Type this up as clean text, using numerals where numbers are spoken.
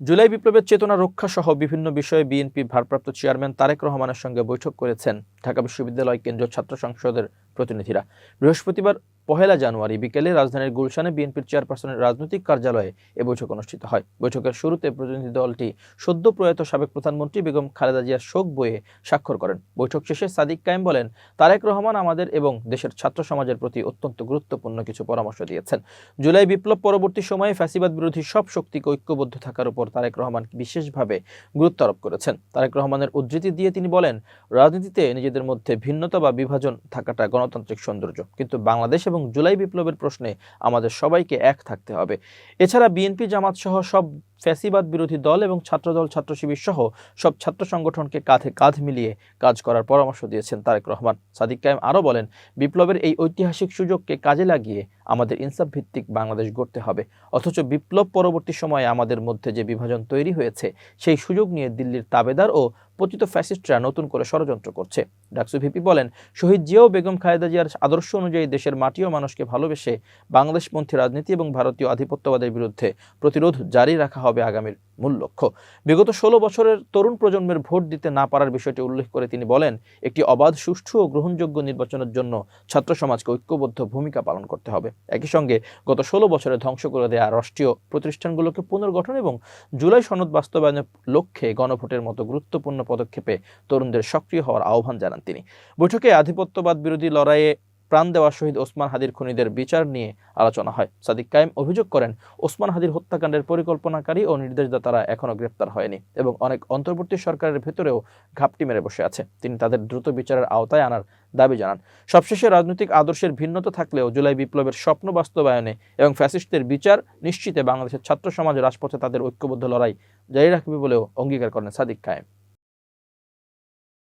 জুলাই বিপ্লবের চেতনা রক্ষা সহ বিভিন্ন বিষয়ে বিএনপির ভারপ্রাপ্ত চেয়ারম্যান তারেক রহমানের সঙ্গে বৈঠক করেছেন ঢাকা বিশ্ববিদ্যালয় কেন্দ্রীয় ছাত্র সংসদের প্রতিনিধিরা। বৃহস্পতিবার ১ জানুয়ারি বিকেলে রাজধানীর গুলশানে বিএনপির চেয়ারপারসনের রাজনৈতিক কার্যালয়ে এ বৈঠক অনুষ্ঠিত হয়। বৈঠকের শুরুতে প্রতিনিধি দলটি সদ্য প্রয়াত সাবেক প্রধানমন্ত্রী বেগম খালেদা জিয়ার শোক বইয়ে স্বাক্ষর করেন। বৈঠক শেষে সাদিক কায়েম বলেন, তারেক রহমান আমাদের এবং দেশের ছাত্র সমাজের প্রতি অত্যন্ত গুরুত্বপূর্ণ কিছু পরামর্শ দিয়েছেন। জুলাই বিপ্লব পরবর্তী সময়ে ফ্যাসিবাদ বিরোধী সব শক্তিকে ঐক্যবদ্ধ থাকার উপর তারেক রহমান বিশেষভাবে গুরুত্ব আরোপ করেছেন। তারেক রহমানের উদ্ধৃতি দিয়ে তিনি বলেন, রাজনীতিতে নিজেদের মধ্যে ভিন্নতা বা বিভাজন থাকাটা গণতান্ত্রিক সৌন্দর্য, কিন্তু বাংলাদেশ এবং জুলাই বিপ্লবের প্রশ্নে আমাদের সবাইকে এক থাকতে হবে। এছাড়া বিএনপি, জামাত সহ সব ফ্যাসিবাদ বিরোধী দল এবং ছাত্রদল, ছাত্র শিবির সহ সব ছাত্র সংগঠনকে কাঁধে কাঁধ মিলিয়ে কাজ করার পরামর্শ দিয়েছেন তারেক রহমান। সাদিক কায়েম আরও বলেন, বিপ্লবের এই ঐতিহাসিক সুযোগকে কাজে লাগিয়ে আমাদের ইনসাফ ভিত্তিক বাংলাদেশ গড়তে হবে। অথচ বিপ্লব পরবর্তী সময়ে আমাদের মধ্যে যে বিভাজন তৈরি হয়েছে, সেই সুযোগ নিয়ে দিল্লির তাবেদার ও পতিত ফ্যাসিস্টরা নতুন করে ষড়যন্ত্র করছে। ডাকসু ভিপি বলেন, শহীদ জিয়া ও বেগম খালেদা জিয়ার আদর্শ অনুযায়ী দেশের মাটি ও মানুষকে ভালোবেসে বাংলাদেশপন্থী রাজনীতি এবং ভারতীয় আধিপত্যবাদের বিরুদ্ধে প্রতিরোধ জারি রাখা হবে আগামীর মূল লক্ষ্য। বিগত ১৬ বছরের তরুণ প্রজন্মের ভোট দিতে না পারার বিষয়টি উল্লেখ করে তিনি বলেন, একটি অবাধ, সুষ্ঠু ও গ্রহণযোগ্য নির্বাচনের জন্য ছাত্র সমাজকে ঐক্যবদ্ধ ভূমিকা পালন করতে হবে। একই সঙ্গে গত ১৬ বছরে ধ্বংস করে দেওয়া রাষ্ট্রীয় প্রতিষ্ঠানগুলোকে পুনর্গঠন এবং জুলাই সনদ বাস্তবায়নের লক্ষ্যে গণভোটের মতো গুরুত্বপূর্ণ পদক্ষেপে তরুণদের সক্রিয় হওয়ার আহ্বান জানান তিনি। বৈঠকে আধিপত্যবাদ বিরোধী লড়াইয়ে প্রাণ দেওয়া শহীদ ওসমান হাদির খুনিদের বিচার নিয়ে আলোচনা হয়। সাদিক কায়েম অভিযোগ করেন, ওসমান হাদির হত্যাকাণ্ডের পরিকল্পনাকারী ও নির্দেশদাতারা এখনো গ্রেপ্তার হয়নি এবং অনেক অন্তর্বর্তী সরকারের ভেতরেও ঘাপটি মেরে বসে আছে। তিনি তাদের দ্রুত বিচারের আওতায় আনার দাবি জানান। সবশেষে রাজনৈতিক আদর্শের ভিন্নতা থাকলেও জুলাই বিপ্লবের স্বপ্ন বাস্তবায়নে এবং ফ্যাসিস্টদের বিচার নিশ্চিতে বাংলাদেশের ছাত্র সমাজ রাজপথে তাদের ঐক্যবদ্ধ লড়াই জারি রাখবে বলেও অঙ্গীকার করেন সাদিক কায়েম।